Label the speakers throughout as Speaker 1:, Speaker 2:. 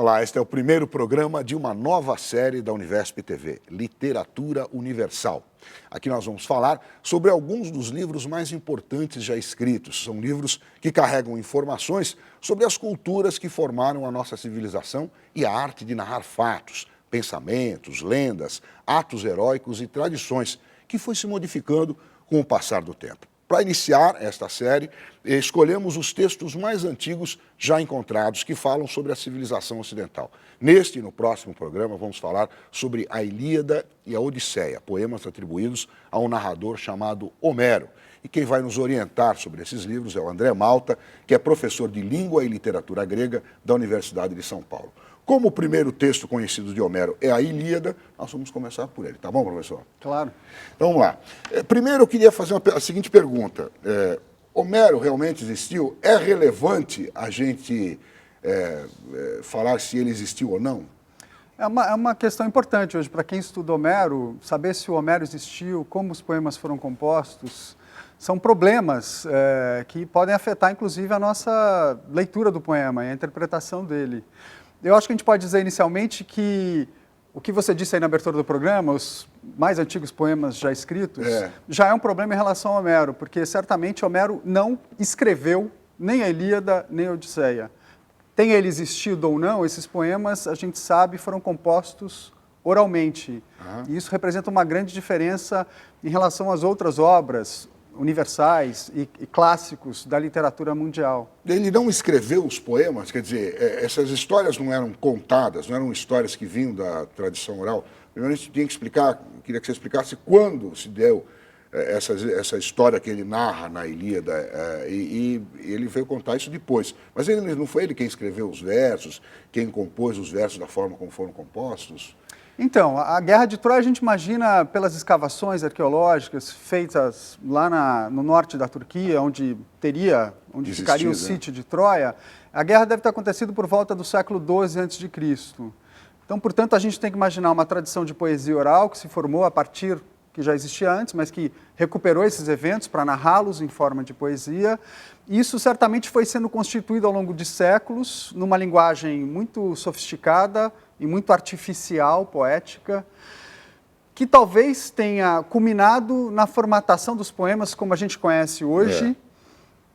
Speaker 1: Olá, este é o primeiro programa de uma nova série da Univesp TV, Literatura Universal. Aqui nós vamos falar sobre alguns dos livros mais importantes já escritos. São livros que carregam informações sobre as culturas que formaram a nossa civilização e a arte de narrar fatos, pensamentos, lendas, atos heróicos e tradições, que foi se modificando com o passar do tempo. Para iniciar esta série, escolhemos os textos mais antigos já encontrados que falam sobre a civilização ocidental. Neste e no próximo programa vamos falar sobre a Ilíada e a Odisseia, poemas atribuídos a um narrador chamado Homero. E quem vai nos orientar sobre esses livros é o André Malta, que é professor de Língua e Literatura Grega da Universidade de São Paulo. Como o primeiro texto conhecido de Homero é a Ilíada, nós vamos começar por ele, tá bom, professor?
Speaker 2: Claro.
Speaker 1: Então vamos lá. Primeiro eu queria fazer a seguinte pergunta. Homero realmente existiu? É relevante a gente falar se ele existiu ou não?
Speaker 2: É uma questão importante hoje para quem estuda Homero, saber se o Homero existiu, como os poemas foram compostos. São problemas que podem afetar, inclusive, a nossa leitura do poema e a interpretação dele. Eu acho que a gente pode dizer inicialmente que o que você disse aí na abertura do programa, os mais antigos poemas já escritos, já é um problema em relação a Homero, porque certamente Homero não escreveu nem a Ilíada nem a Odisseia. Tenha ele existido ou não, esses poemas, a gente sabe, foram compostos oralmente. E isso representa uma grande diferença em relação às outras obras universais e clássicos da literatura mundial.
Speaker 1: Ele não escreveu os poemas, quer dizer, essas histórias não eram contadas, não eram histórias que vinham da tradição oral. Primeiro a gente tinha que explicar, queria que você explicasse quando se deu essa história que ele narra na Ilíada, e ele veio contar isso depois. Mas ele não foi ele quem escreveu os versos, quem compôs os versos da forma como foram compostos?
Speaker 2: Então, a Guerra de Troia a gente imagina pelas escavações feitas lá no norte da Turquia, onde ficaria o sítio de Troia. A guerra deve ter acontecido por volta do século XII a.C. Então, portanto, a gente tem que imaginar uma tradição de poesia oral que se formou a partir, que já existia antes, mas que recuperou esses eventos para narrá-los em forma de poesia. E isso certamente foi sendo constituído ao longo de séculos, numa linguagem muito sofisticada e muito artificial, poética, que talvez tenha culminado na formatação dos poemas como a gente conhece hoje,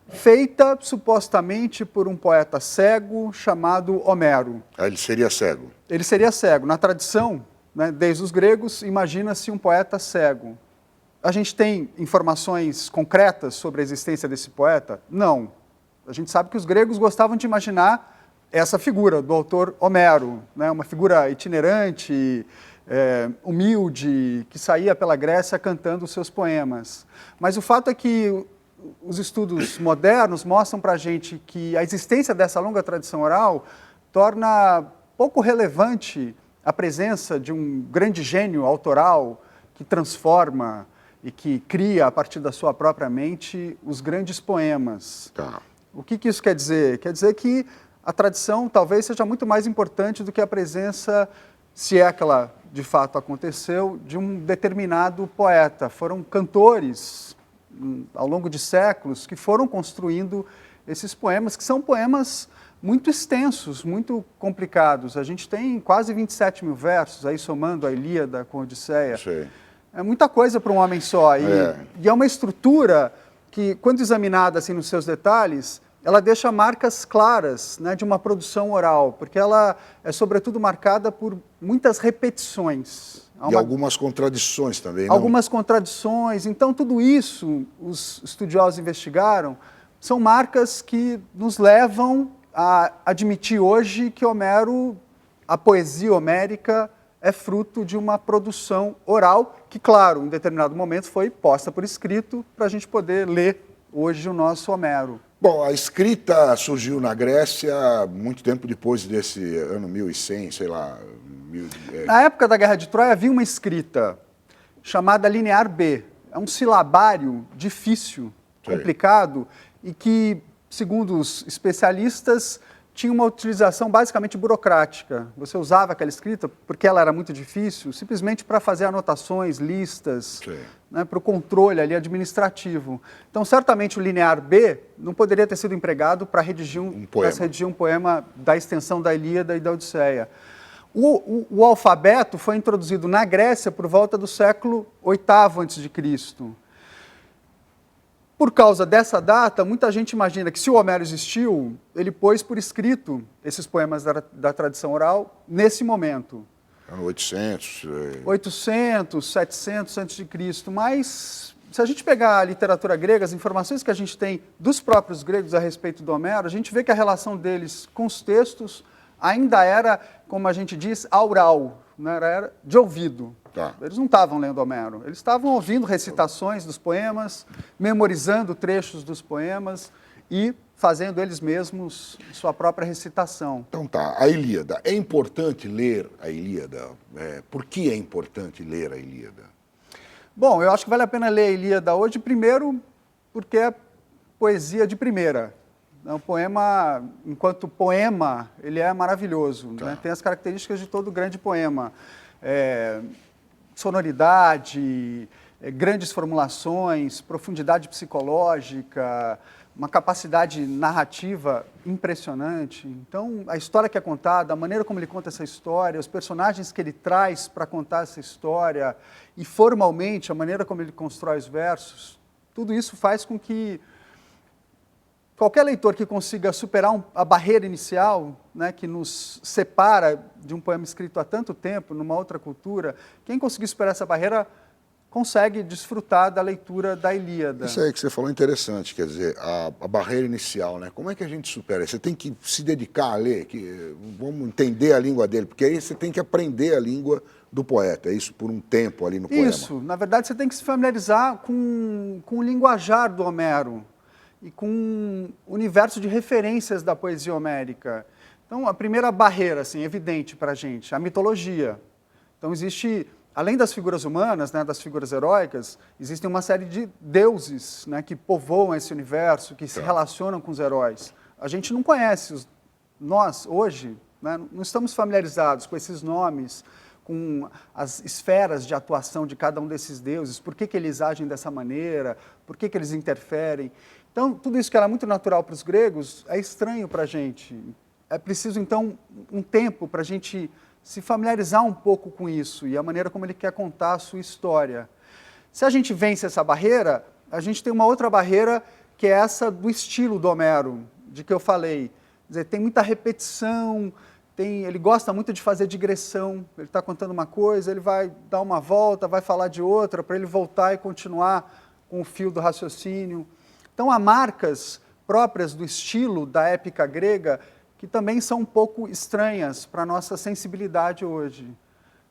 Speaker 2: feita supostamente por um poeta cego chamado Homero.
Speaker 1: Ele seria cego?
Speaker 2: Ele seria cego. Na tradição, né, desde os gregos, imagina-se um poeta cego. A gente tem informações concretas sobre a existência desse poeta? Não. A gente sabe que os gregos gostavam de imaginar essa figura do autor Homero, né, uma figura itinerante, humilde, que saía pela Grécia cantando os seus poemas. Mas o fato é que os estudos modernos mostram para a gente que a existência dessa longa tradição oral torna pouco relevante a presença de um grande gênio autoral que transforma e que cria, a partir da sua própria mente, os grandes poemas.
Speaker 1: Tá.
Speaker 2: O que isso quer dizer? Quer dizer que a tradição talvez seja muito mais importante do que a presença, se é que ela de fato aconteceu, de um determinado poeta. Foram cantores, ao longo de séculos, que foram construindo esses poemas, que são poemas muito extensos, muito complicados. A gente tem quase 27 mil versos, aí somando a Ilíada com a Odisseia.
Speaker 1: Sim.
Speaker 2: É muita coisa para um homem só. E é uma estrutura que, quando examinada assim, nos seus detalhes, ela deixa marcas claras, né, de uma produção oral, porque ela é, sobretudo, marcada por muitas repetições.
Speaker 1: E algumas contradições também, não?
Speaker 2: Algumas contradições. Então, tudo isso, os estudiosos investigaram, são marcas que nos levam a admitir hoje que Homero, a poesia homérica, é fruto de uma produção oral que, claro, em determinado momento foi posta por escrito para a gente poder ler hoje o nosso Homero.
Speaker 1: Bom, a escrita surgiu na Grécia muito tempo depois desse ano 1100, sei lá.
Speaker 2: Na época da Guerra de Troia havia uma escrita chamada linear B. É um silabário difícil, complicado, e que, segundo os especialistas, tinha uma utilização basicamente burocrática. Você usava aquela escrita, porque ela era muito difícil, simplesmente para fazer anotações, listas, né, para o controle ali administrativo. Então, certamente o linear B não poderia ter sido empregado para redigir um poema da extensão da Ilíada e da Odisseia. O alfabeto foi introduzido na Grécia por volta do século VIII a.C. Por causa dessa data, muita gente imagina que se o Homero existiu, ele pôs por escrito esses poemas da tradição oral nesse momento.
Speaker 1: Ano 800.
Speaker 2: 800, 700 a.C. Mas, se a gente pegar a literatura grega, as informações que a gente tem dos próprios gregos a respeito do Homero, a gente vê que a relação deles com os textos ainda era, como a gente diz, aural, né? Era de ouvido.
Speaker 1: Tá.
Speaker 2: Eles não estavam lendo Homero, eles estavam ouvindo recitações dos poemas, memorizando trechos dos poemas e fazendo eles mesmos sua própria recitação.
Speaker 1: Então tá, a Ilíada. É importante ler a Ilíada? Por que é importante ler a Ilíada?
Speaker 2: Bom, eu acho que vale a pena ler a Ilíada hoje, primeiro porque é poesia de primeira. O poema, enquanto poema, ele é maravilhoso, tá, né? Tem as características de todo grande poema. Sonoridade, grandes formulações, profundidade psicológica, uma capacidade narrativa impressionante. Então, a história que é contada, a maneira como ele conta essa história, os personagens que ele traz para contar essa história e, formalmente, a maneira como ele constrói os versos, tudo isso faz com que qualquer leitor que consiga superar a barreira inicial, né, que nos separa de um poema escrito há tanto tempo, numa outra cultura, quem conseguir superar essa barreira consegue desfrutar da leitura da Ilíada.
Speaker 1: Isso aí que você falou é interessante, quer dizer, a barreira inicial, né? Como é que a gente supera? Você tem que se dedicar a ler, vamos entender a língua dele, porque aí você tem que aprender a língua do poeta, é isso por um tempo ali no poema.
Speaker 2: Isso, na verdade você tem que se familiarizar com o linguajar do Homero e com o universo de referências da poesia homérica. Então, a primeira barreira, assim, evidente para a gente, a mitologia. Então, existe, além das figuras humanas, né, das figuras heróicas, existem uma série de deuses, né, que povoam esse universo, que se relacionam com os heróis. A gente não conhece, nós, hoje, né, não estamos familiarizados com esses nomes, com as esferas de atuação de cada um desses deuses, por que eles agem dessa maneira, por que eles interferem. Então, tudo isso que era muito natural para os gregos é estranho para a gente. É preciso, então, um tempo para a gente se familiarizar um pouco com isso e a maneira como ele quer contar a sua história. Se a gente vence essa barreira, a gente tem uma outra barreira que é essa do estilo do Homero, de que eu falei. Quer dizer, tem muita repetição, ele gosta muito de fazer digressão. Ele está contando uma coisa, ele vai dar uma volta, vai falar de outra, para ele voltar e continuar com o fio do raciocínio. Então, há marcas próprias do estilo da épica grega que também são um pouco estranhas para a nossa sensibilidade hoje.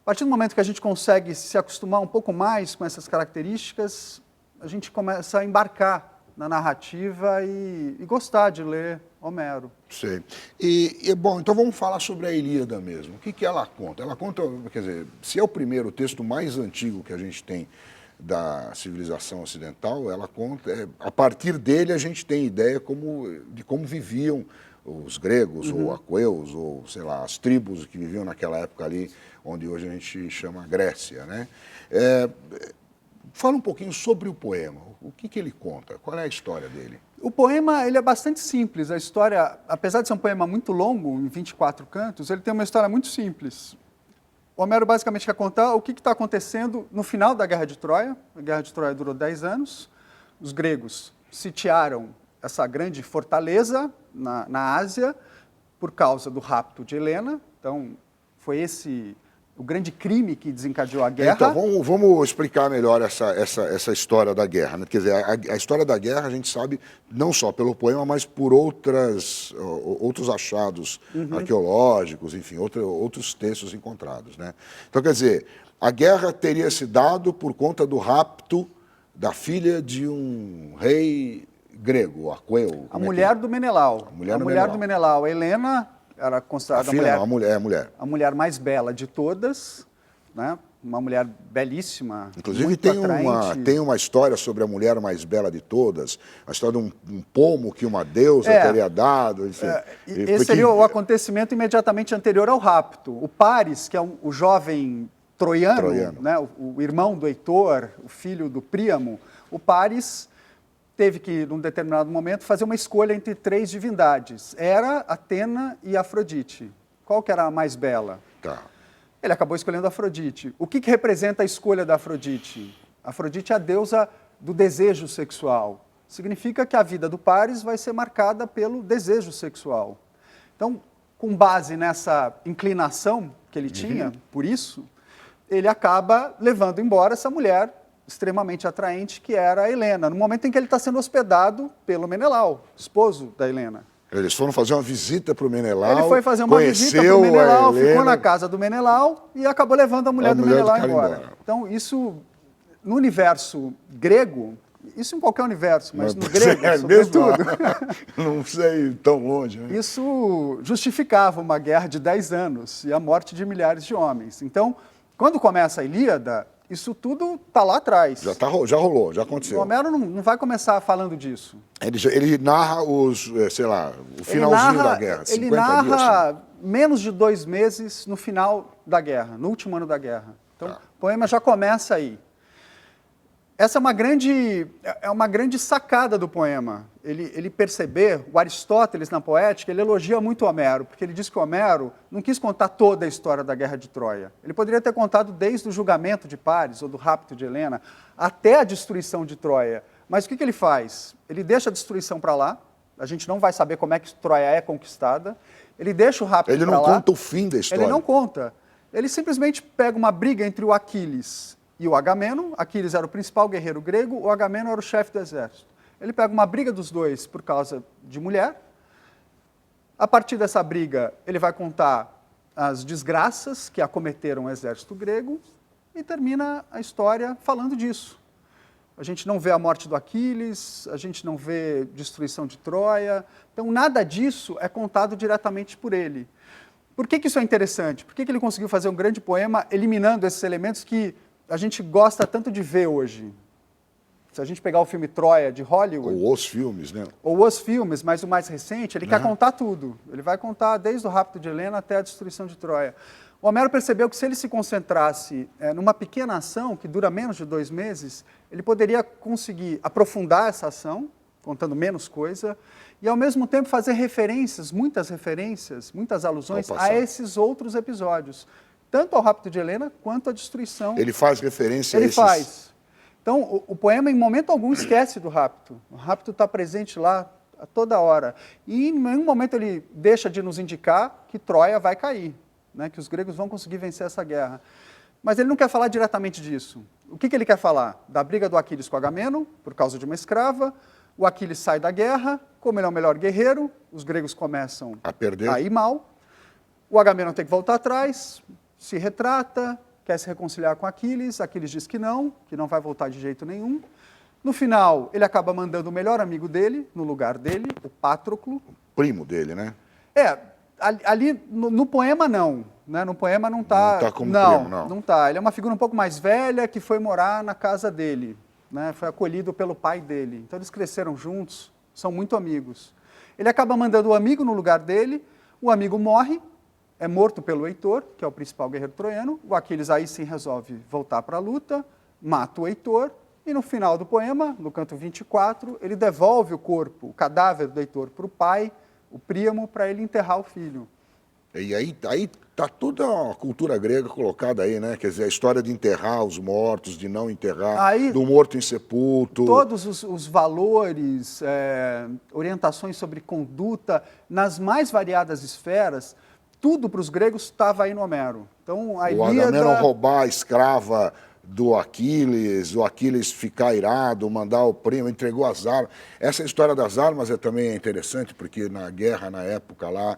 Speaker 2: A partir do momento que a gente consegue se acostumar um pouco mais com essas características, a gente começa a embarcar na narrativa e gostar de ler Homero.
Speaker 1: Sei. Bom, então vamos falar sobre a Ilíada mesmo. O que ela conta? Ela conta, quer dizer, se é o primeiro texto mais antigo que a gente tem da civilização ocidental, ela conta, a partir dele a gente tem ideia de como viviam os gregos, ou aqueus, ou sei lá, as tribos que viviam naquela época ali, onde hoje a gente chama Grécia, né? Fala um pouquinho sobre o poema, o que ele conta, qual é a história dele?
Speaker 2: O poema ele é bastante simples, a história, apesar de ser um poema muito longo, em 24 cantos, ele tem uma história muito simples. O Homero basicamente quer contar o que está acontecendo no final da Guerra de Troia. A Guerra de Troia durou 10 anos. Os gregos sitiaram essa grande fortaleza na Ásia por causa do rapto de Helena. Então, foi esse o grande crime que desencadeou a guerra.
Speaker 1: Então, vamos explicar melhor essa história da guerra, né? Quer dizer, a história da guerra a gente sabe não só pelo poema, mas por outros achados arqueológicos, enfim, outros textos encontrados, né? Então, quer dizer, a guerra teria se dado por conta do rapto da filha de um rei grego, aqueu.
Speaker 2: A mulher do Menelau. A mulher do Menelau, Helena, era considerada a mulher mais bela de todas, né? uma mulher belíssima,
Speaker 1: inclusive
Speaker 2: muito
Speaker 1: tem uma história sobre a mulher mais bela de todas, a história de um pomo que uma deusa teria dado. Enfim.
Speaker 2: Esse seria o acontecimento imediatamente anterior ao rapto. O Paris, que é o jovem troiano. Né, o irmão do Heitor, o filho do Príamo, o Paris teve que, num determinado momento, fazer uma escolha entre 3 divindades, Hera, Atena e Afrodite. Qual que era a mais bela?
Speaker 1: Tá.
Speaker 2: Ele acabou escolhendo Afrodite. O que representa a escolha da Afrodite? Afrodite é a deusa do desejo sexual. Significa que a vida do Paris vai ser marcada pelo desejo sexual. Então, com base nessa inclinação que ele tinha, por isso, ele acaba levando embora essa mulher extremamente atraente, que era a Helena, no momento em que ele está sendo hospedado pelo Menelau, esposo da Helena.
Speaker 1: Eles foram fazer uma visita para o Menelau.
Speaker 2: Ele foi fazer uma visita para o Menelau, ficou na casa do Menelau e acabou levando a mulher do Menelau embora. Então, isso, no universo grego, isso em qualquer universo, mas no grego, sobretudo.
Speaker 1: Não sei tão longe. Né?
Speaker 2: Isso justificava uma guerra de 10 anos e a morte de milhares de homens. Então, quando começa a Ilíada, isso tudo está lá atrás.
Speaker 1: Já rolou, já aconteceu.
Speaker 2: O Homero não vai começar falando disso.
Speaker 1: Ele narra o finalzinho da guerra.
Speaker 2: Ele narra menos de 2 meses no final da guerra, no último ano da guerra. Então, o poema já começa aí. Essa é uma grande sacada do poema. Ele perceber, o Aristóteles na Poética, ele elogia muito Homero, porque ele diz que Homero não quis contar toda a história da Guerra de Troia. Ele poderia ter contado desde o julgamento de Paris, ou do rapto de Helena, até a destruição de Troia. Mas o que ele faz? Ele deixa a destruição para lá, a gente não vai saber como é que Troia é conquistada, ele deixa o rapto para lá.
Speaker 1: Ele não conta o fim da história.
Speaker 2: Ele não conta. Ele simplesmente pega uma briga entre o Aquiles e o Agamemnon. Aquiles era o principal guerreiro grego, o Agamemnon era o chefe do exército. Ele pega uma briga dos dois por causa de mulher. A partir dessa briga, ele vai contar as desgraças que acometeram o exército grego e termina a história falando disso. A gente não vê a morte do Aquiles, a gente não vê destruição de Troia. Então, nada disso é contado diretamente por ele. Por que isso é interessante? Por que ele conseguiu fazer um grande poema eliminando esses elementos que a gente gosta tanto de ver hoje? Se a gente pegar o filme Troia, de Hollywood...
Speaker 1: Ou os filmes, né?
Speaker 2: Ou os filmes, mas o mais recente, ele quer contar tudo. Ele vai contar desde o rapto de Helena até a destruição de Troia. O Homero percebeu que se ele se concentrasse numa pequena ação, que dura menos de 2 meses, ele poderia conseguir aprofundar essa ação, contando menos coisa, e ao mesmo tempo fazer referências, muitas alusões a esses outros episódios. Tanto ao rapto de Helena, quanto à destruição.
Speaker 1: Ele faz referência
Speaker 2: a esses... Ele faz. Então, o poema, em momento algum, esquece do rapto. O rapto está presente lá a toda hora. E, em nenhum momento, ele deixa de nos indicar que Troia vai cair, né? Que os gregos vão conseguir vencer essa guerra. Mas ele não quer falar diretamente disso. O que ele quer falar? Da briga do Aquiles com Agamemnon, por causa de uma escrava. O Aquiles sai da guerra, como ele é o melhor guerreiro, os gregos começam a ir mal. O Agamemnon tem que voltar atrás, se retrata, quer se reconciliar com Aquiles diz que não vai voltar de jeito nenhum. No final, ele acaba mandando o melhor amigo dele, no lugar dele, o Patroclo.
Speaker 1: O primo dele, né?
Speaker 2: Ali no poema não, né? No poema não está...
Speaker 1: Não está como primo, não.
Speaker 2: Não está. Ele é uma figura um pouco mais velha que foi morar na casa dele, né? Foi acolhido pelo pai dele. Então eles cresceram juntos, são muito amigos. Ele acaba mandando o amigo no lugar dele, o amigo morre, é morto pelo Heitor, que é o principal guerreiro troiano. O Aquiles aí sim resolve voltar para a luta, mata o Heitor, e no final do poema, no canto 24, ele devolve o corpo, o cadáver do Heitor, para o pai, o Príamo, para ele enterrar o filho.
Speaker 1: E aí está toda a cultura grega colocada aí, né? Quer dizer, a história de enterrar os mortos, de não enterrar, aí, do morto insepulto.
Speaker 2: Todos os valores, orientações sobre conduta, nas mais variadas esferas, tudo para os gregos estava aí no Homero. Então, a Ilíada...
Speaker 1: O Agamemnon roubar a escrava do Aquiles, o Aquiles ficar irado, mandar o primo, entregou as armas. Essa história das armas também interessante, porque na guerra, na época lá,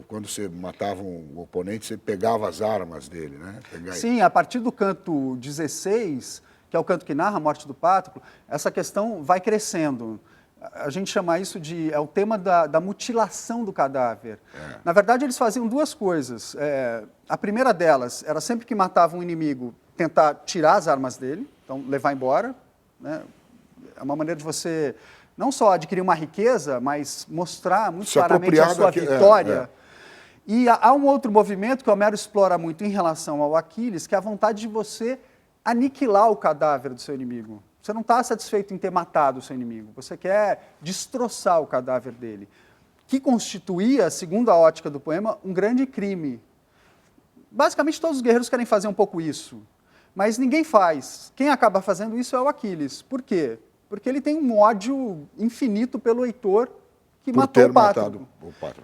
Speaker 1: quando você matava um oponente, você pegava as armas dele, né?
Speaker 2: Sim, a partir do canto 16, que é o canto que narra a morte do Patroclo, essa questão vai crescendo. A gente chama isso de... é o tema da mutilação do cadáver. Na verdade, eles faziam duas coisas. A primeira delas era sempre que matavam um inimigo, tentar tirar as armas dele, então levar embora, né? É uma maneira de você não só adquirir uma riqueza, mas mostrar muito claramente a sua vitória. E há um outro movimento que o Homero explora muito em relação ao Aquiles, que é a vontade de você aniquilar o cadáver do seu inimigo. Você não está satisfeito em ter matado o seu inimigo, você quer destroçar o cadáver dele, que constituía, segundo a ótica do poema, um grande crime. Basicamente, todos os guerreiros querem fazer um pouco isso, mas ninguém faz. Quem acaba fazendo isso é o Aquiles. Por quê? Porque ele tem um ódio infinito pelo Heitor, que matou o Pátroco.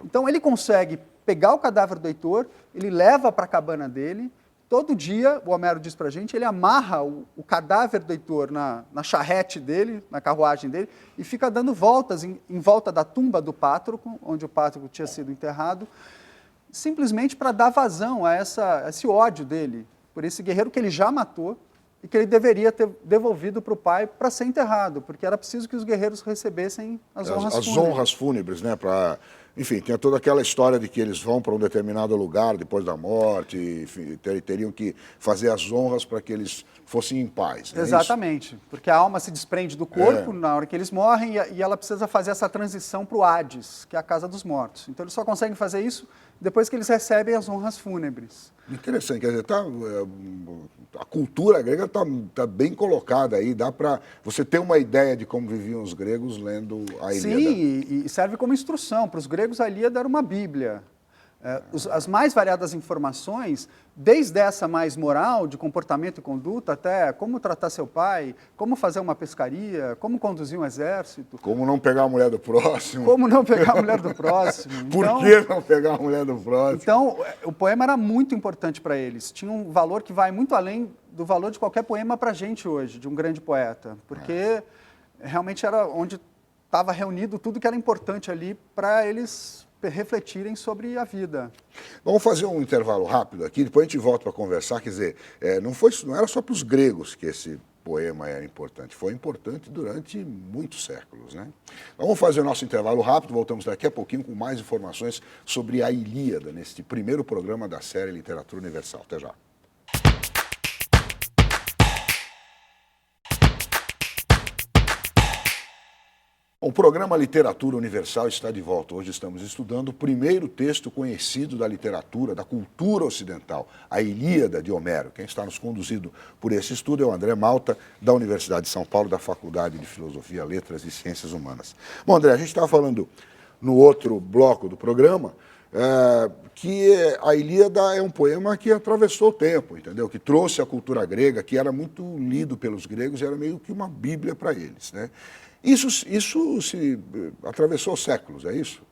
Speaker 2: Então ele consegue pegar o cadáver do Heitor, ele leva para a cabana dele, todo dia, o Homero diz para a gente, ele amarra o cadáver do Heitor na charrete dele, na carruagem dele, e fica dando voltas em volta da tumba do Pátroco, onde o Pátroco tinha sido enterrado, simplesmente para dar vazão a esse ódio dele, por esse guerreiro que ele já matou, e que ele deveria ter devolvido para o pai para ser enterrado, porque era preciso que os guerreiros recebessem as honras fúnebres.
Speaker 1: As honras fúnebres, né? Enfim, tinha toda aquela história de que eles vão para um determinado lugar depois da morte, enfim, teriam que fazer as honras para que eles fossem em paz.
Speaker 2: Exatamente, porque a alma se desprende do corpo na hora que eles morrem e ela precisa fazer essa transição para o Hades, que é a casa dos mortos. Então eles só conseguem fazer isso depois que eles recebem as honras fúnebres.
Speaker 1: Interessante, quer dizer, a cultura grega está bem colocada aí, dá para você ter uma ideia de como viviam os gregos lendo a Ilíada.
Speaker 2: Sim, e serve como instrução. Para os gregos, a Ilíada era uma bíblia. As mais variadas informações, desde essa mais moral, de comportamento e conduta, até como tratar seu pai, como fazer uma pescaria, como conduzir um exército.
Speaker 1: Como não pegar a mulher do próximo.
Speaker 2: Como não pegar a mulher do próximo.
Speaker 1: Por que não pegar a mulher do próximo?
Speaker 2: Então, o poema era muito importante para eles. Tinha um valor que vai muito além do valor de qualquer poema para a gente hoje, de um grande poeta. Porque realmente era onde estava reunido tudo que era importante ali para eles refletirem sobre a vida.
Speaker 1: Vamos fazer um intervalo rápido aqui, depois a gente volta para conversar. Quer dizer, não era só para os gregos que esse poema era importante, foi importante durante muitos séculos, né? Vamos fazer o nosso intervalo rápido, voltamos daqui a pouquinho com mais informações sobre a Ilíada, neste primeiro programa da série Literatura Universal. Até já. O programa Literatura Universal está de volta. Hoje estamos estudando o primeiro texto conhecido da literatura, da cultura ocidental, a Ilíada de Homero. Quem está nos conduzindo por esse estudo é o André Malta, da Universidade de São Paulo, da Faculdade de Filosofia, Letras e Ciências Humanas. Bom, André, a gente estava falando no outro bloco do programa que a Ilíada é um poema que atravessou o tempo, entendeu? Que trouxe a cultura grega, que era muito lido pelos gregos, era meio que uma bíblia para eles, né? Isso se atravessou séculos, é isso?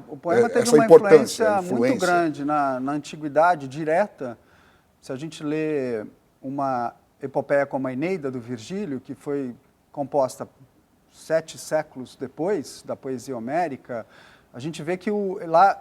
Speaker 2: O poema teve uma influência muito grande na antiguidade, direta. Se a gente lê uma epopeia como a Eneida, do Virgílio, que foi composta 7 séculos depois da poesia homérica, a gente vê que lá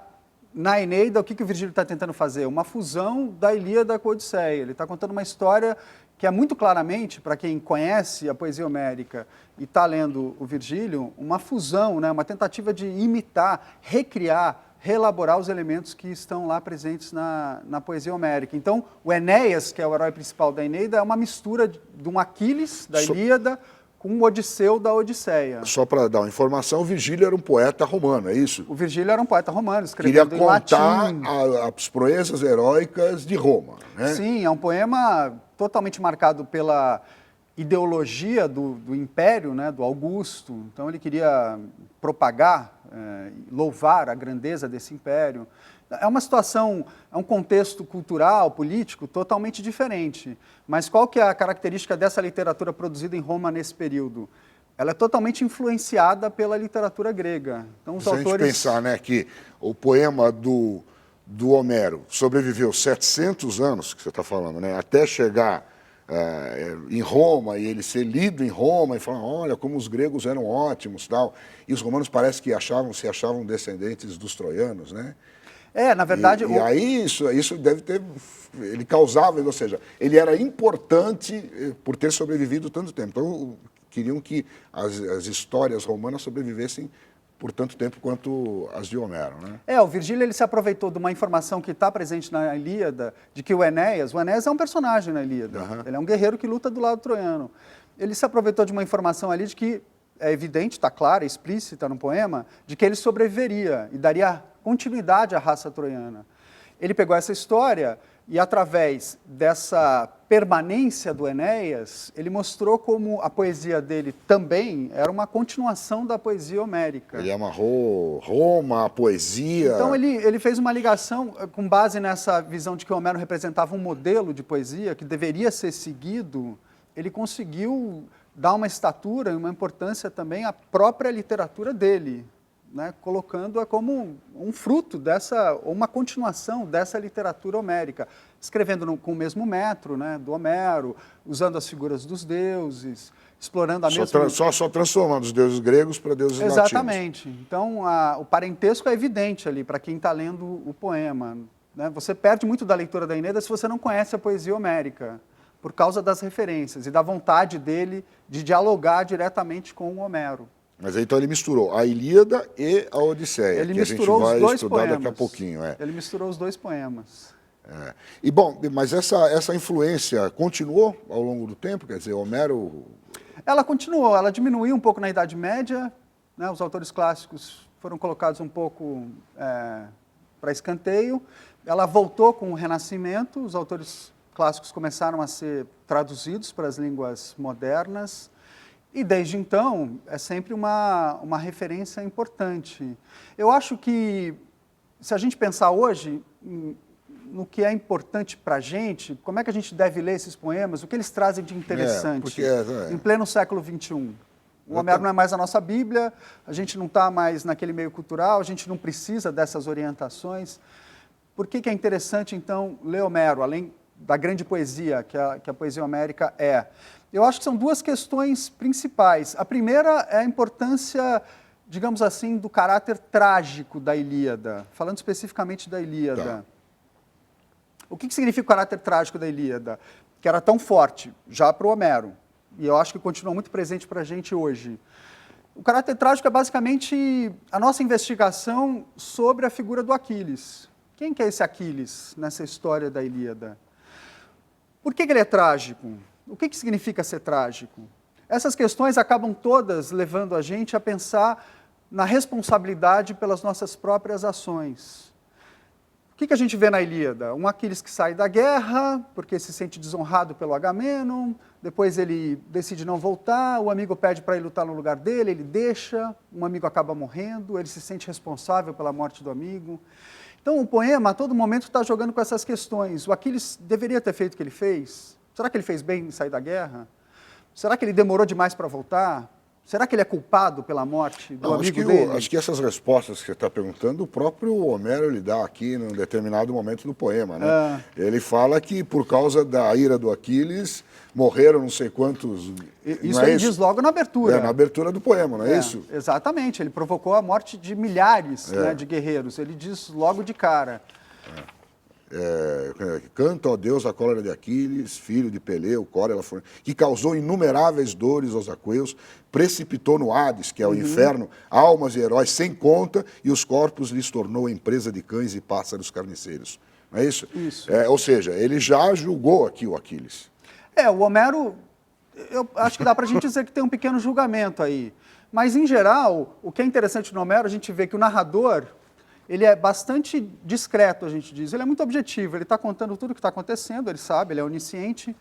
Speaker 2: na Eneida, o que o Virgílio está tentando fazer? Uma fusão da Ilíada com a Odisseia. Ele está contando uma história que é muito claramente, para quem conhece a poesia homérica e está lendo o Virgílio, uma fusão, né? Uma tentativa de imitar, recriar, reelaborar os elementos que estão lá presentes na poesia homérica. Então, o Enéas, que é o herói principal da Eneida, é uma mistura de um Aquiles, da Ilíada, com um Odisseu da Odisseia.
Speaker 1: Só para dar uma informação, o Virgílio era um poeta romano, é isso?
Speaker 2: O Virgílio era um poeta romano, escrevendo em latim.
Speaker 1: Queria contar as proezas heróicas de Roma, né?
Speaker 2: Sim, é um poema totalmente marcado pela ideologia do Império, né, do Augusto. Então ele queria propagar, louvar a grandeza desse Império. É uma situação, é um contexto cultural, político totalmente diferente. Mas qual que é a característica dessa literatura produzida em Roma nesse período? Ela é totalmente influenciada pela literatura grega. Então,
Speaker 1: Se a gente pensar, né, que o poema do Homero sobreviveu 700 anos, que você está falando, né, até chegar em Roma e ele ser lido em Roma e falar, olha como os gregos eram ótimos, tal. E os romanos parece que se achavam descendentes dos troianos, né?
Speaker 2: Na verdade...
Speaker 1: E aí isso deve ter... Ele causava, ou seja, ele era importante por ter sobrevivido tanto tempo. Então, queriam que as histórias romanas sobrevivessem por tanto tempo quanto as de Homero, né?
Speaker 2: O Virgílio ele se aproveitou de uma informação que está presente na Ilíada, de que o Enéas é um personagem na Ilíada, ele é um guerreiro que luta do lado troiano. Ele se aproveitou de uma informação ali de que é evidente, está clara, explícita no poema, de que ele sobreviveria e daria continuidade à raça troiana. Ele pegou essa história e, através dessa permanência do Enéas, ele mostrou como a poesia dele também era uma continuação da poesia homérica.
Speaker 1: Ele amarrou Roma, a poesia...
Speaker 2: Então, ele fez uma ligação com base nessa visão de que Homero representava um modelo de poesia que deveria ser seguido. Ele conseguiu dar uma estatura e uma importância também à própria literatura dele, né, colocando-a como um fruto uma continuação dessa literatura homérica, escrevendo com o mesmo metro, né, do Homero, usando as figuras dos deuses, explorando a mesma...
Speaker 1: Só transformando os deuses gregos para deuses latinos.
Speaker 2: Exatamente. Então, o parentesco é evidente ali para quem está lendo o poema, né? Você perde muito da leitura da Eneida se você não conhece a poesia homérica, por causa das referências e da vontade dele de dialogar diretamente com o Homero.
Speaker 1: Mas aí, então ele misturou a Ilíada e a Odisseia,
Speaker 2: Ele
Speaker 1: que
Speaker 2: misturou
Speaker 1: a gente vai
Speaker 2: os dois
Speaker 1: estudar
Speaker 2: poemas.
Speaker 1: daqui a pouquinho.
Speaker 2: Ele misturou os dois poemas.
Speaker 1: E bom, mas essa influência continuou ao longo do tempo? Quer dizer, Homero...
Speaker 2: Ela continuou, ela diminuiu um pouco na Idade Média, né? Os autores clássicos foram colocados um pouco para escanteio. Ela voltou com o Renascimento, os autores clássicos começaram a ser traduzidos para as línguas modernas, e desde então é sempre uma referência importante. Eu acho que, se a gente pensar hoje no que é importante para a gente, como é que a gente deve ler esses poemas, o que eles trazem de interessante em pleno século XXI. O Homero não é mais a nossa Bíblia, a gente não está mais naquele meio cultural, a gente não precisa dessas orientações. Por que é interessante, então, ler Homero, além da grande poesia que a poesia homérica é? Eu acho que são duas questões principais. A primeira é a importância, digamos assim, do caráter trágico da Ilíada, falando especificamente da Ilíada.
Speaker 1: Tá.
Speaker 2: O que significa o caráter trágico da Ilíada? Que era tão forte já para o Homero, e eu acho que continua muito presente para a gente hoje. O caráter trágico é basicamente a nossa investigação sobre a figura do Aquiles. Quem que é esse Aquiles nessa história da Ilíada? Por que ele é trágico? O que significa ser trágico? Essas questões acabam todas levando a gente a pensar na responsabilidade pelas nossas próprias ações. O que a gente vê na Ilíada? Um Aquiles que sai da guerra porque se sente desonrado pelo Agamenon, depois ele decide não voltar, o amigo pede para ele lutar no lugar dele, ele deixa, um amigo acaba morrendo, ele se sente responsável pela morte do amigo. Então, o poema, a todo momento, está jogando com essas questões. O Aquiles deveria ter feito o que ele fez? Será que ele fez bem em sair da guerra? Será que ele demorou demais para voltar? Será que ele é culpado pela morte do amigo dele?
Speaker 1: Acho que essas respostas que você está perguntando, o próprio Homero lhe dá aqui num determinado momento do poema, né? Ele fala que por causa da ira do Aquiles morreram não sei quantos...
Speaker 2: Isso ele diz logo na abertura.
Speaker 1: Na abertura do poema, não é isso?
Speaker 2: Exatamente, ele provocou a morte de milhares de guerreiros, ele diz logo de cara.
Speaker 1: Canta, ó Deus, a cólera de Aquiles, filho de Peleu, Córela, que causou inumeráveis dores aos aqueus, precipitou no Hades, que é o inferno, almas e heróis sem conta, e os corpos lhes tornou empresa de cães e pássaros carniceiros. Não é isso?
Speaker 2: Isso.
Speaker 1: Ou seja, ele já julgou aqui o Aquiles.
Speaker 2: O Homero, eu acho que dá para a gente dizer que tem um pequeno julgamento aí. Mas, em geral, o que é interessante no Homero, a gente vê que o narrador, ele é bastante discreto, a gente diz. Ele é muito objetivo, ele está contando tudo o que está acontecendo, ele sabe, ele é onisciente.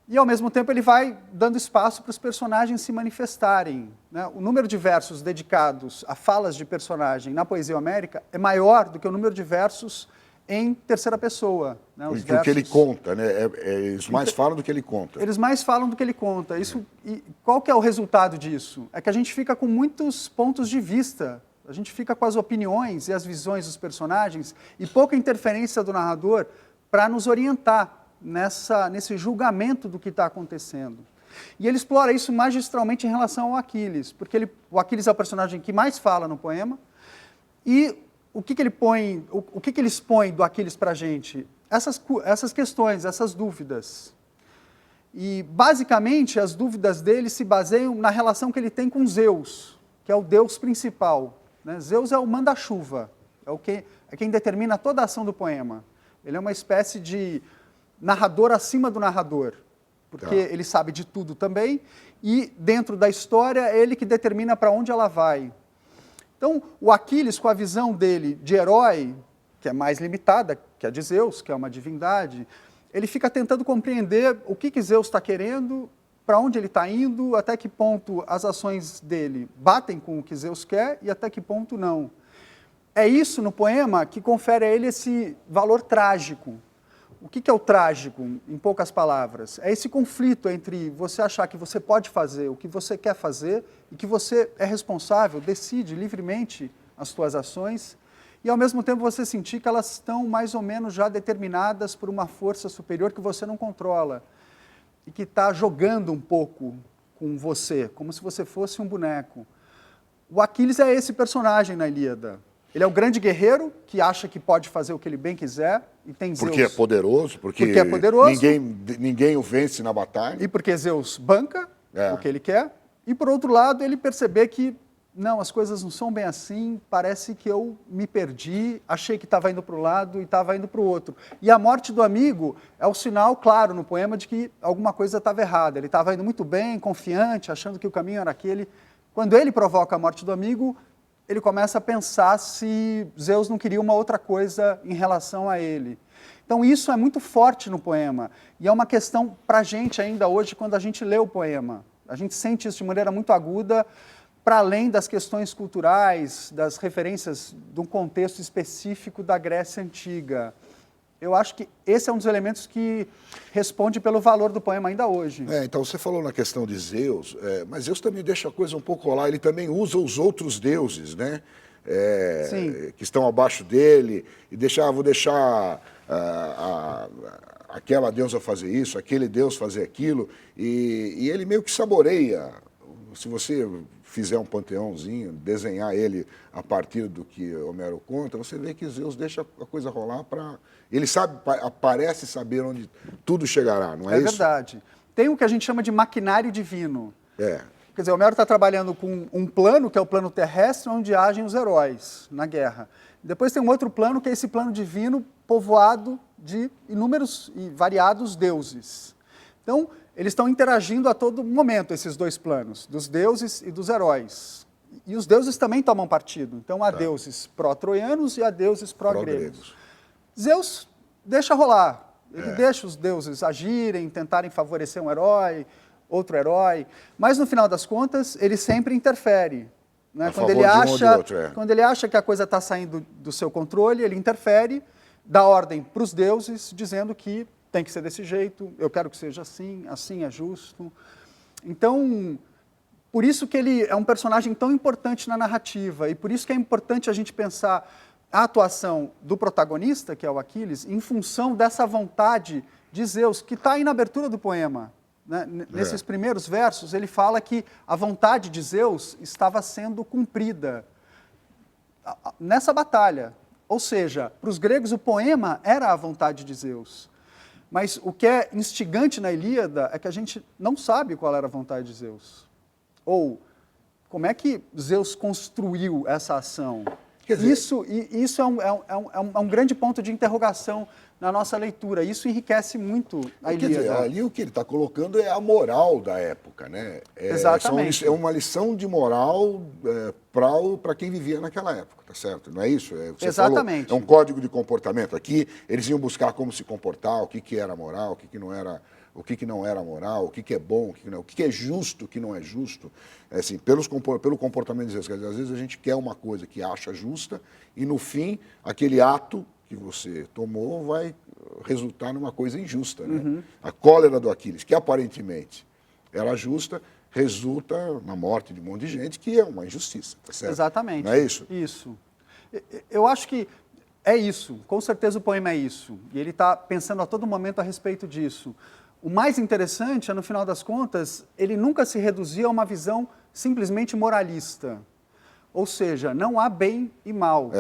Speaker 2: E, ao mesmo tempo, ele vai dando espaço para os personagens se manifestarem, né? O número de versos dedicados a falas de personagem na poesia homérica é maior do que o número de versos em terceira pessoa. Né?
Speaker 1: Os versos... que ele conta, né? Eles mais falam do que ele conta.
Speaker 2: Eles mais falam do que ele conta. E qual que é o resultado disso? É que a gente fica com muitos pontos de vista. A gente fica com as opiniões e as visões dos personagens e pouca interferência do narrador para nos orientar nesse julgamento do que está acontecendo. E ele explora isso magistralmente em relação ao Aquiles, porque o Aquiles é o personagem que mais fala no poema, e o que ele expõe do Aquiles para a gente? Essas questões, essas dúvidas. E, basicamente, as dúvidas dele se baseiam na relação que ele tem com Zeus, que é o deus principal, né? Zeus é o manda-chuva, é quem determina toda a ação do poema. Ele é uma espécie de narrador acima do narrador, porque ele sabe de tudo também, e dentro da história é ele que determina para onde ela vai. Então, o Aquiles, com a visão dele de herói, que é mais limitada, que a de Zeus, que é uma divindade, ele fica tentando compreender o que Zeus está querendo, para onde ele está indo, até que ponto as ações dele batem com o que Zeus quer e até que ponto não. É isso no poema que confere a ele esse valor trágico. O que é o trágico, em poucas palavras? É esse conflito entre você achar que você pode fazer o que você quer fazer e que você é responsável, decide livremente as suas ações, e ao mesmo tempo você sentir que elas estão mais ou menos já determinadas por uma força superior que você não controla e que está jogando um pouco com você, como se você fosse um boneco. O Aquiles é esse personagem na Ilíada. Ele é o grande guerreiro que acha que pode fazer o que ele bem quiser e tem Zeus.
Speaker 1: Porque é poderoso, porque
Speaker 2: é poderoso,
Speaker 1: ninguém o vence na batalha.
Speaker 2: E porque Zeus banca o que ele quer. E por outro lado, ele perceber que não, as coisas não são bem assim, parece que eu me perdi, achei que estava indo para um lado e estava indo para o outro. E a morte do amigo é o sinal claro no poema de que alguma coisa estava errada. Ele estava indo muito bem, confiante, achando que o caminho era aquele. Quando ele provoca a morte do amigo, ele começa a pensar se Zeus não queria uma outra coisa em relação a ele. Então isso é muito forte no poema, e é uma questão para a gente ainda hoje, quando a gente lê o poema. A gente sente isso de maneira muito aguda, para além das questões culturais, das referências de um contexto específico da Grécia Antiga. Eu acho que esse é um dos elementos que responde pelo valor do poema ainda hoje.
Speaker 1: Então você falou na questão de Zeus, mas Zeus também deixa a coisa um pouco rolar, ele também usa os outros deuses, né? Que estão abaixo dele, e vou deixar aquela deusa fazer isso, aquele deus fazer aquilo, e ele meio que saboreia. Se você fizer um panteãozinho, desenhar ele a partir do que Homero conta, você vê que Zeus deixa a coisa rolar para... Ele parece saber onde tudo chegará, não é isso?
Speaker 2: É verdade. Tem o que a gente chama de maquinário divino.
Speaker 1: Quer
Speaker 2: dizer, Homero está trabalhando com um plano, que é o plano terrestre, onde agem os heróis na guerra. Depois tem um outro plano, que é esse plano divino povoado de inúmeros e variados deuses. Então, eles estão interagindo a todo momento, esses dois planos, dos deuses e dos heróis. E os deuses também tomam partido. Então, há deuses pró-troianos e há deuses pró-gregos. Zeus deixa rolar. Ele deixa os deuses agirem, tentarem favorecer um herói, outro herói. Mas, no final das contas, ele sempre interfere. Né? Quando ele acha que a coisa está saindo do seu controle, ele interfere, dá ordem para os deuses, dizendo que tem que ser desse jeito, eu quero que seja assim, assim é justo. Então, por isso que ele é um personagem tão importante na narrativa, e por isso que é importante a gente pensar a atuação do protagonista, que é o Aquiles, em função dessa vontade de Zeus, que está aí na abertura do poema. Né? Nesses primeiros versos, ele fala que a vontade de Zeus estava sendo cumprida nessa batalha. Ou seja, para os gregos o poema era a vontade de Zeus. Mas o que é instigante na Ilíada é que a gente não sabe qual era a vontade de Zeus. Ou como é que Zeus construiu essa ação. Isso é um grande ponto de interrogação na nossa leitura. Isso enriquece muito a Ilíada.
Speaker 1: Quer dizer, ali o que ele está colocando é a moral da época, né?
Speaker 2: Exatamente.
Speaker 1: É uma lição de moral para quem vivia naquela época, tá certo? Não é isso?
Speaker 2: Exatamente.
Speaker 1: Falou, é um código de comportamento. Aqui eles iam buscar como se comportar, o que era moral, o que não era, o que não era moral, o que é bom, o que não, o que é justo, o que não é justo. Assim, pelo comportamento de Zeus. Quer dizer, às vezes a gente quer uma coisa que acha justa e no fim aquele ato que você tomou vai resultar numa coisa injusta, né? A cólera do Aquiles, que aparentemente era justa, resulta na morte de um monte de gente, que é uma injustiça, tá certo?
Speaker 2: Exatamente.
Speaker 1: Não é isso?
Speaker 2: Isso. Eu acho que é isso, com certeza o poema é isso, e ele está pensando a todo momento a respeito disso. O mais interessante é, no final das contas, ele nunca se reduzia a uma visão simplesmente moralista. Ou seja, não há bem e mal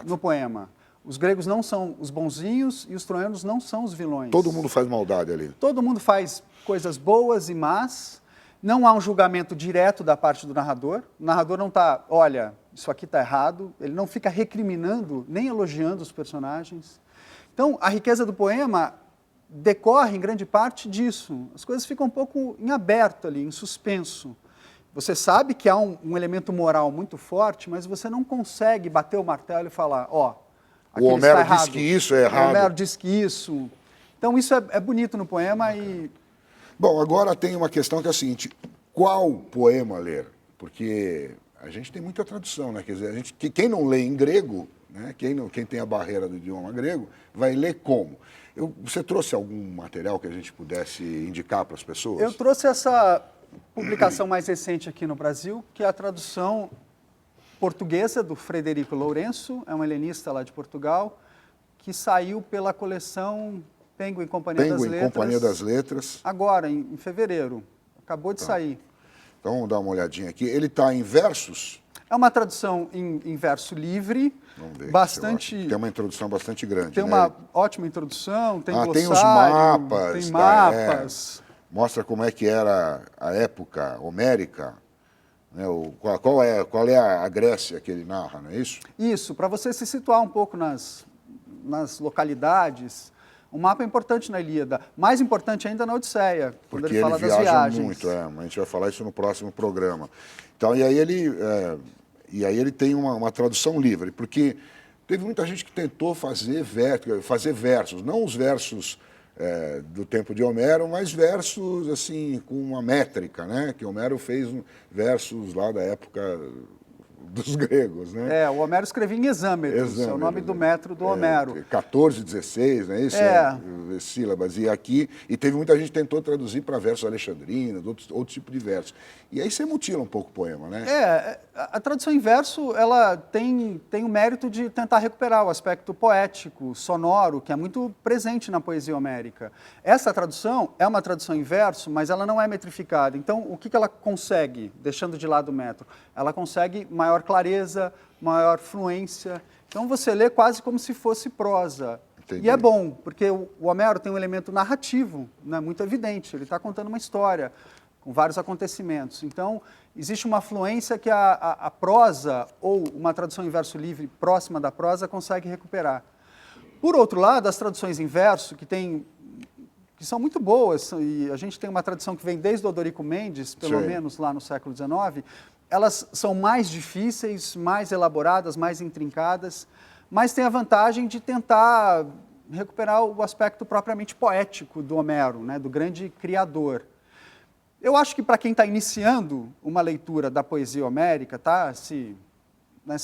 Speaker 2: no poema. Os gregos não são os bonzinhos e os troianos não são os vilões.
Speaker 1: Todo mundo faz maldade ali.
Speaker 2: Todo mundo faz coisas boas e más. Não há um julgamento direto da parte do narrador. O narrador não está, olha, isso aqui está errado. Ele não fica recriminando, nem elogiando os personagens. Então, a riqueza do poema decorre em grande parte disso. As coisas ficam um pouco em aberto ali, em suspenso. Você sabe que há um elemento moral muito forte, mas você não consegue bater o martelo e falar, ó,
Speaker 1: o Homero diz que isso é errado.
Speaker 2: O Homero diz que isso. Então, isso é bonito no poema e...
Speaker 1: Bom, agora tem uma questão que é a seguinte, qual poema ler? Porque a gente tem muita tradução, né? Quer dizer, quem não lê em grego, né? Quem tem a barreira do idioma grego, vai ler como? Você trouxe algum material que a gente pudesse indicar para as pessoas?
Speaker 2: Eu trouxe essa publicação mais recente aqui no Brasil, que é a tradução portuguesa do Frederico Lourenço, é um helenista lá de Portugal, que saiu pela coleção Penguin Companhia das Letras.
Speaker 1: Penguin Companhia das Letras.
Speaker 2: Agora, em fevereiro. Acabou de sair.
Speaker 1: Então, vamos dar uma olhadinha aqui. Ele está em versos?
Speaker 2: É uma tradução em verso livre.
Speaker 1: Vamos ver.
Speaker 2: Bastante...
Speaker 1: Tem uma introdução bastante grande.
Speaker 2: Tem uma ótima introdução, tem glossário,
Speaker 1: tem os mapas.
Speaker 2: Tem mapas.
Speaker 1: Mostra como é que era a época homérica. Né, qual é a Grécia que ele narra, não é isso?
Speaker 2: Isso, para você se situar um pouco nas localidades. O mapa é importante na Ilíada, mais importante ainda na Odisseia, quando ele fala das viagens.
Speaker 1: Muito, a gente vai falar isso no próximo programa. Então, e aí ele tem uma tradução livre, porque teve muita gente que tentou fazer versos, não os versos do tempo de Homero, mas versos assim com uma métrica, né? Que Homero fez versos lá da época dos gregos, né?
Speaker 2: O Homero escrevia em hexâmetros, é o nome do metro do Homero.
Speaker 1: 14, 16, não é isso? Sílabas. E teve muita gente que tentou traduzir para versos alexandrinos, outro tipo de versos. E aí você mutila um pouco o poema, né?
Speaker 2: A tradução em verso, ela tem o mérito de tentar recuperar o aspecto poético, sonoro, que é muito presente na poesia homérica. Essa tradução é uma tradução em verso, mas ela não é metrificada. Então, o que ela consegue, deixando de lado o metro? Ela consegue maior clareza, maior fluência. Então, você lê quase como se fosse prosa. Entendi. E é bom, porque o Homero tem um elemento narrativo, né, muito evidente. Ele está contando uma história com vários acontecimentos. Então, existe uma fluência que a prosa, ou uma tradução em verso livre próxima da prosa, consegue recuperar. Por outro lado, as traduções em verso, que são muito boas, e a gente tem uma tradição que vem desde o Odorico Mendes, pelo menos lá no século XIX, elas são mais difíceis, mais elaboradas, mais intrincadas, mas tem a vantagem de tentar recuperar o aspecto propriamente poético do Homero, né, do grande criador. Eu acho que para quem está iniciando uma leitura da poesia homérica, tá, se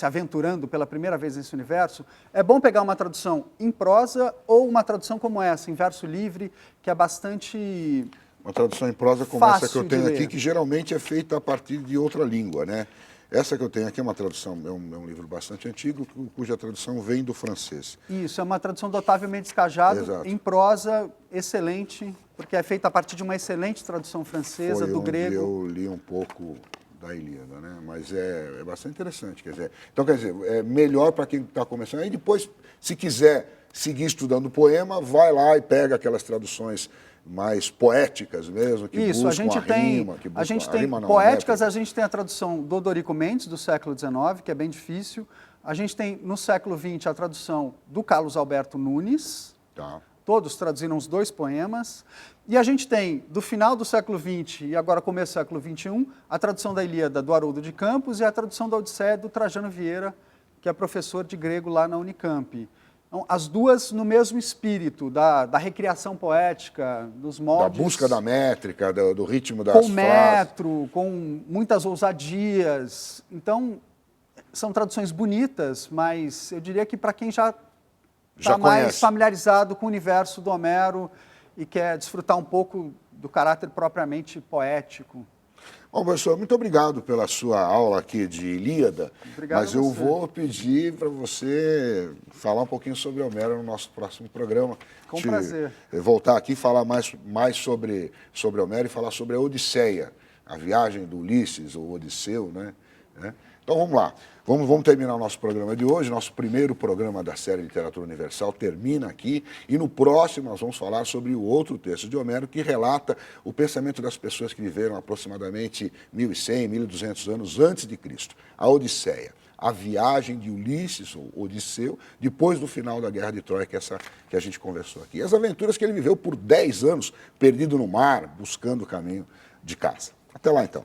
Speaker 2: aventurando pela primeira vez nesse universo, é bom pegar uma tradução em prosa ou uma tradução como essa, em verso livre, que é bastante...
Speaker 1: Uma tradução em prosa como essa que eu tenho aqui, que geralmente é feita a partir de outra língua, né? Essa que eu tenho aqui é uma tradução, é um livro bastante antigo, cuja tradução vem do francês.
Speaker 2: Isso, é uma tradução do Otávio Mendes Cajado,
Speaker 1: Exato.
Speaker 2: Em prosa, excelente, porque é feita a partir de uma excelente tradução francesa, do grego.
Speaker 1: Eu li um pouco da Ilíada, né? Mas é bastante interessante, quer dizer. Então, quer dizer, é melhor para quem está começando. Aí depois, se quiser seguir estudando o poema, vai lá e pega aquelas traduções mais poéticas mesmo, que
Speaker 2: Isso,
Speaker 1: buscam
Speaker 2: a gente tem poéticas, a gente tem a tradução do Odorico Mendes, do século XIX, que é bem difícil. A gente tem, no século XX, a tradução do Carlos Alberto Nunes.
Speaker 1: Tá.
Speaker 2: Todos traduziram os 2 poemas. E a gente tem, do final do século XX e agora começo do século XXI, a tradução da Ilíada do Haroldo de Campos e a tradução da Odisseia do Trajano Vieira, que é professor de grego lá na Unicamp. Então, as duas no mesmo espírito, da recriação poética, dos moldes...
Speaker 1: Da busca da métrica, do ritmo das frases.
Speaker 2: Com metro, com muitas ousadias. Então, são traduções bonitas, mas eu diria que para quem já está mais familiarizado com o universo do Homero e quer desfrutar um pouco do caráter propriamente poético.
Speaker 1: Bom, professor, muito obrigado pela sua aula aqui de Ilíada.
Speaker 2: Obrigado.
Speaker 1: Mas eu vou pedir para você falar um pouquinho sobre Homero no nosso próximo programa.
Speaker 2: Com prazer.
Speaker 1: Voltar aqui e falar mais sobre Homero e falar sobre a Odisseia, a viagem do Ulisses, ou Odisseu, né? Então vamos lá, vamos terminar o nosso programa de hoje, nosso primeiro programa da série Literatura Universal termina aqui, e no próximo nós vamos falar sobre o outro texto de Homero que relata o pensamento das pessoas que viveram aproximadamente 1100, 1200 anos antes de Cristo, a Odisseia. A viagem de Ulisses, ou Odisseu, depois do final da Guerra de Troia, que é essa que a gente conversou aqui. E as aventuras que ele viveu por 10 anos, perdido no mar, buscando o caminho de casa. Até lá, então.